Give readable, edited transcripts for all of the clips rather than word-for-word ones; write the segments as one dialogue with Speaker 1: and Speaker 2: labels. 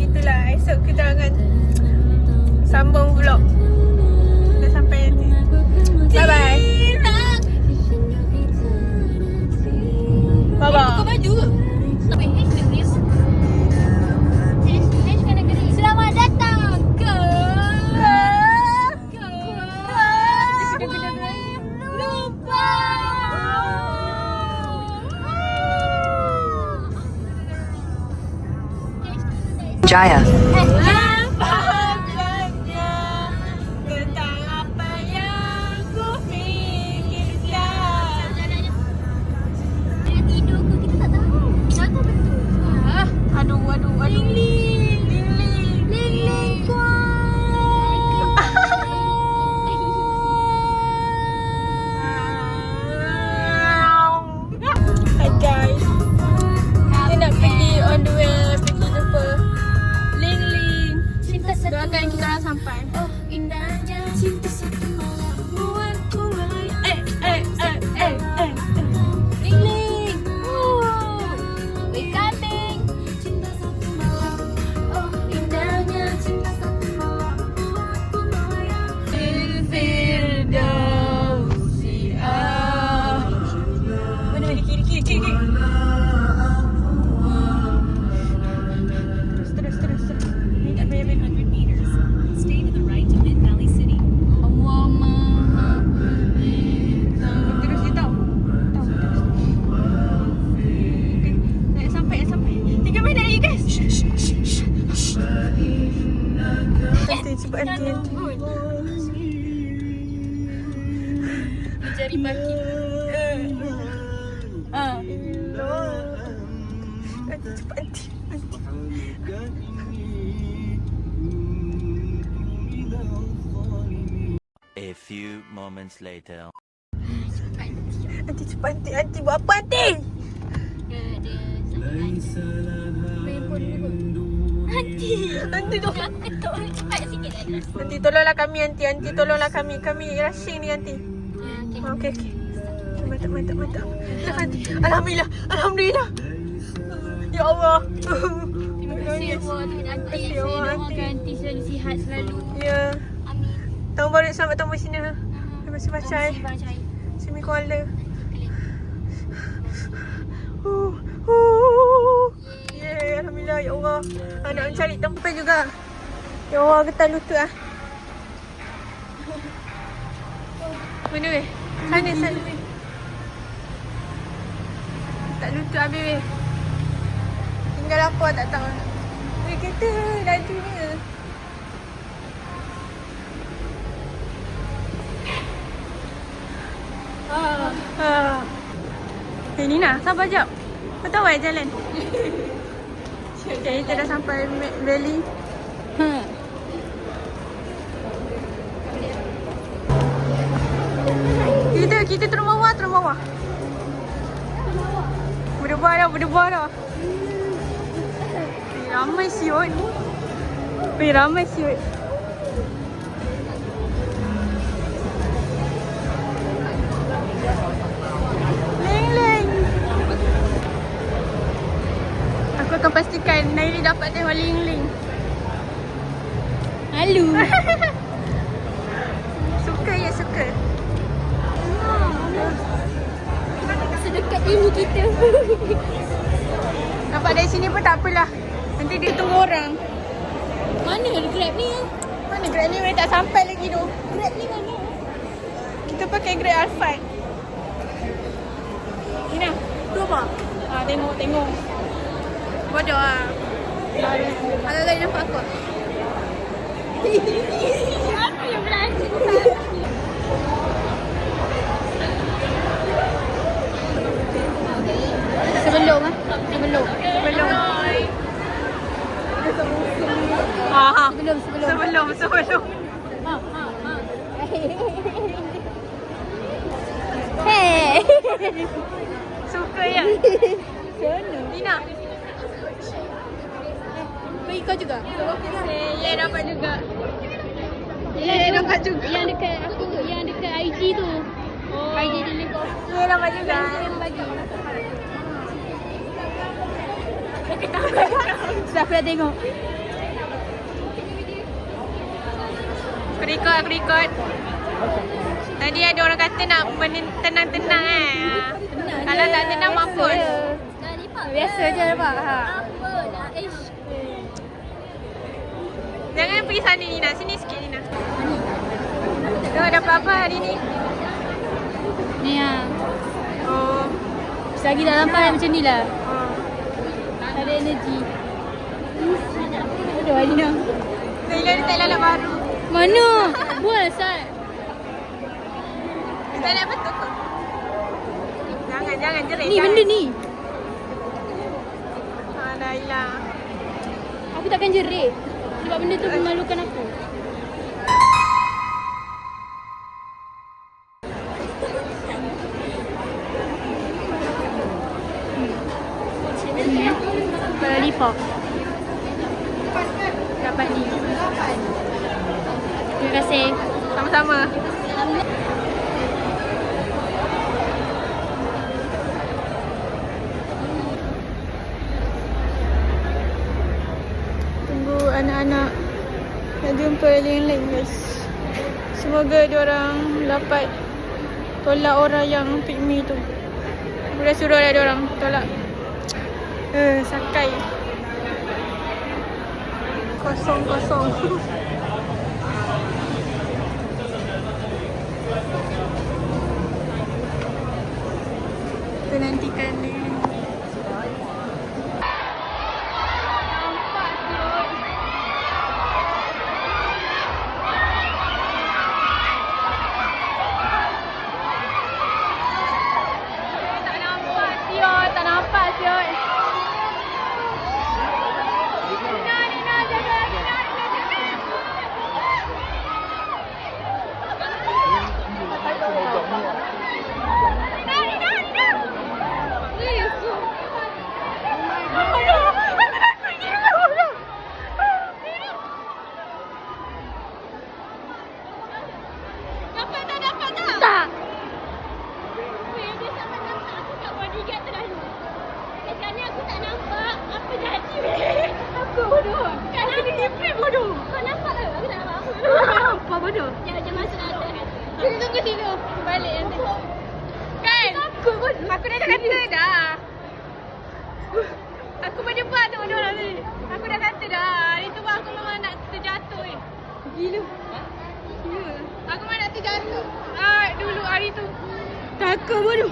Speaker 1: begitulah. Esok kita akan sambung vlog. Dah sampai nanti. Bye-bye. Bye-bye.
Speaker 2: Buka baju. Selamat datang ke lupa.
Speaker 3: Jaya.
Speaker 1: Tentang apa yang ku fikirkan.
Speaker 2: Tidur ke kita tak tahu. Tak tahu betul.
Speaker 1: Aduh.
Speaker 2: Ling kuat.
Speaker 1: Hi guys, kita nak pergi on the way, pergi jumpa Ling.
Speaker 2: Cinta satu.
Speaker 1: Doakan kita orang sampai.
Speaker 2: Oh, indahnya cinta satu.
Speaker 1: Buatku Ling.
Speaker 2: Ling. We coming. Cinta satu. Oh, indahnya cinta satu.
Speaker 1: Firdausi. Mana kiri. Terus. Ni tak payah beli.
Speaker 4: Stay to the right to Mid Valley City.
Speaker 1: Terus dia tahu. Terus. Okay. Nak sampai. 3 minit lagi guys. Nanti cepat nanti.
Speaker 2: Mencari parking.
Speaker 1: Nanti cepat nanti.
Speaker 5: A few moments later.
Speaker 1: Nanti cepat nanti. Buat apa nanti? Nanti tu. Nanti tolonglah kami nanti. Nanti tolonglah kami. Kami rushing ni nanti. Okey. Mantap. Alhamdulillah. Ya Allah.
Speaker 2: Terima kasih Allah Tuhan Aunty. Saya doakan Aunty selalu sihat selalu.
Speaker 1: Ya.
Speaker 2: Amin.
Speaker 1: Tahun baru selamat tahun bersina. Terima kasih Bacai.
Speaker 2: Bacai.
Speaker 1: Semi Kuala. Yeah, alhamdulillah ya Allah. Nak mencari tempat juga. Ya Allah, getar lutut ah. Mana weh? Sana weh. Tak lutut habis weh. Tinggal apa tak tahu. Weh, kereta lajunya. Nina, sabar jap. Kau tahu jalan? Okay, kita dah sampai Mid Valley. Kita turun bawah. Berdebar dah. Ramai siut. Ling. Aku akan pastikan Nairi dapat tengok Ling.
Speaker 2: Halo.
Speaker 1: Suka.
Speaker 2: Sedekat ini kita.
Speaker 1: Nampak dari sini pun tak apalah. Nanti dia tunggu orang.
Speaker 2: Mana Grab ni?
Speaker 1: Mana Grab ni tak sampai lagi tu.
Speaker 2: Grab ni mana?
Speaker 1: Kita pakai Grab Alphard. Nina, tu apa? Tengok. Bodoh ah. Agak-agak nampak aku.
Speaker 2: Aku yang belajar. Sebelum.
Speaker 1: Sebelum. Sebelum.
Speaker 2: Hey.
Speaker 1: Suka ya? Nina.
Speaker 2: Bagi kau juga.
Speaker 1: Ya dapat juga. Ya dapat juga.
Speaker 2: Yang dekat aku, yang dekat IG tu. IG dia kau.
Speaker 1: Ya dapat juga.
Speaker 2: Yang bagi. Sudah aku dah tengok.
Speaker 1: Aku record. Tadi ada orang kata nak tenang-tenang Kalau tak tenang mampus.
Speaker 2: Biasa je pak.
Speaker 1: Jangan pergi sana Nina. Sini sikit Nina. Kau dapat apa hari ni?
Speaker 2: Ni lah.
Speaker 1: Oh.
Speaker 2: Selagi tak lampai macam ni lah.
Speaker 1: Oh.
Speaker 2: Tak ada energi. Aduh Alina.
Speaker 1: Naila ni tak lalat baru.
Speaker 2: Mana? Buat Sat.
Speaker 1: Tak nak betul kau. Jangan jerit.
Speaker 2: Ni benda ni.
Speaker 1: Naila.
Speaker 2: Aku takkan jerit. Sebab benda tu memalukan aku. Lollipop. Dapat ni. Terima kasih.
Speaker 1: Sama-sama. Tunggu anak-anak nak jumpa alien lain guys. Semoga diorang dapat tolak orang yang pygmy tu. Aku dah suruh dah diorang tolak. Sakai. Kosong. Kita nantikan ni. Tak nampak siot. Nina, jaga. Dapat tak? Tak. Dia sama nampak aku kat bodyguard terlalu. Sekarang ni aku tak nampak apa jadi. Aku bodoh. Kan aku dikipin bodoh. Kau nampak ke? Aku tak nampak apa. Nampak bodoh. Jangan masuk atas. Tunggu sini. Balik nanti. Kan? Takut bodoh. Aku dah kata dah. Aku berdebat tu bodoh lah ni. Aku dah kata dah. Itu pun aku memang nak terjatuh eh. Gila. Gila. Aku memang nak terjatuh. Dulu hari tu. Takut bodoh.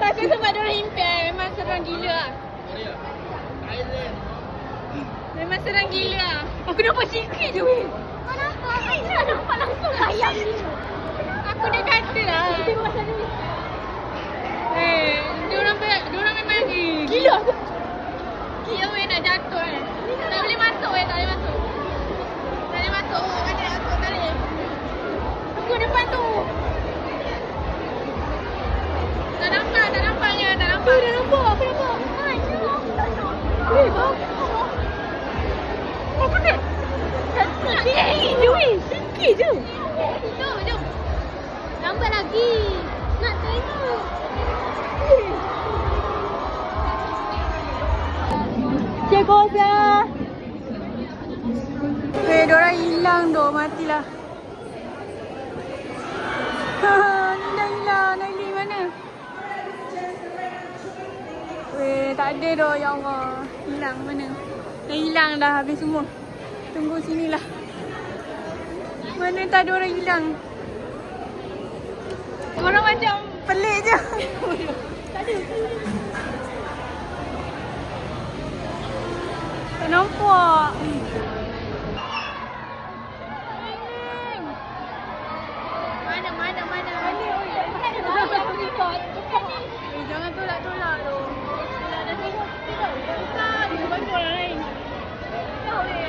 Speaker 1: Takut sebab diorang impian. Memang serang gila lah. Memang serang gila lah. Aku nampak sikit je weh. Kau nampak? Saya nampak langsung ayam ni. Aku dah kata lah. Diorang memang gila aku. Gila weh nak jatuh eh. Tak boleh masuk weh. Tak boleh masuk. Tak boleh masuk. Tak boleh. Aku depan tu. Tak nampaknya. Tak nampak. Dah nampak. Aku nampak. Weh, bang. Apa ni? Sikit je weh. Sikit je. Jom. Lambat lagi. Nak tengok. Cik Kosa. Diorang hilang tu. Matilah. Ni dah hilang. Naili mana? Tak ada dah, ya Allah. Hilang mana? Dah hilang dah habis semua. Tunggu sinilah. Mana tak ada orang hilang. Orang macam pelik je. Tak ada. Tak nampak. Mana? Jangan tolak-tolak tu. Dah tengok. Tak, dia bantu orang lain. Tahu ni.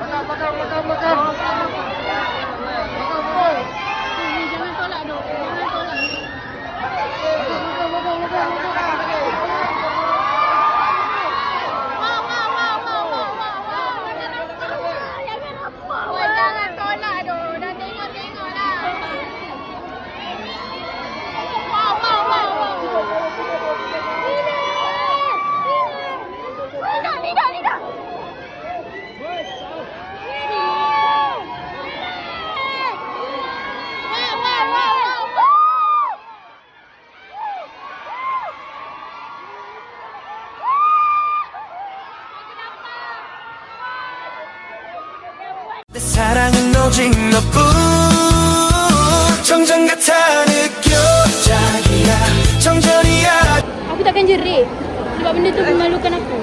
Speaker 1: Nampak.
Speaker 6: 내 사랑은 오직 너뿐 정전 같아 느껴 자기야 정전이야.
Speaker 2: Aku takkan jerit sebab benda tu memalukan aku.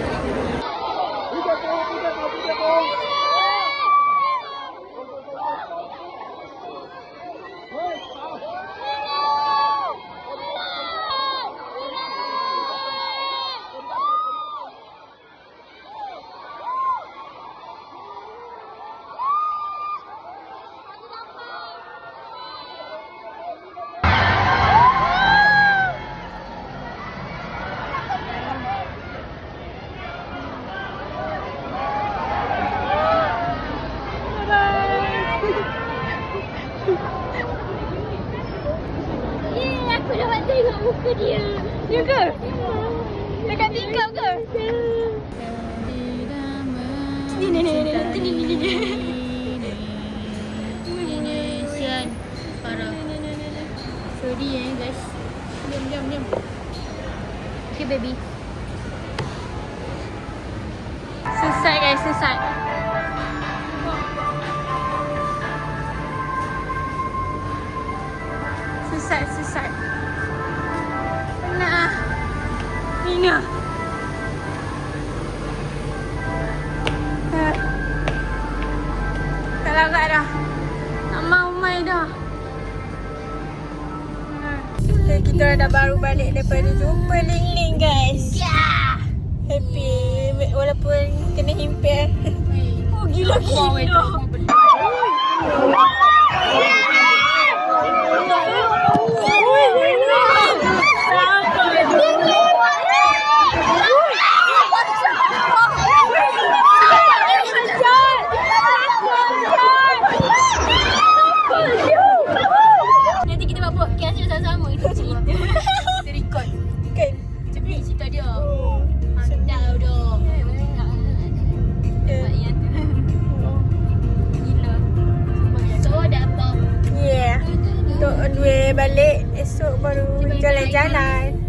Speaker 1: Aku dapat tengok muka dia. Ya ke? Dekat tingkap ke?
Speaker 2: Sian. Parah. Sorry guys. Diam. Okay baby. Selesai guys, selesai. Selesai. Penat ah. Nina. Tak larat dah. Tak mahu main dah.
Speaker 7: Okay, kita orang dah baru balik daripada jumpa Ling Ling guys.
Speaker 1: Ya.
Speaker 7: Happy walaupun kena himpit. Oh gila.
Speaker 1: Nanti kita buat podcast dia sama-sama. Itu cerita. Kita record.
Speaker 7: Kan?
Speaker 1: Cepat cerita dia. Mantap dah. Sebab yang tu. Gila. So dah apa?
Speaker 7: Yeah. Untuk on the way balik esok baru jalan-jalan.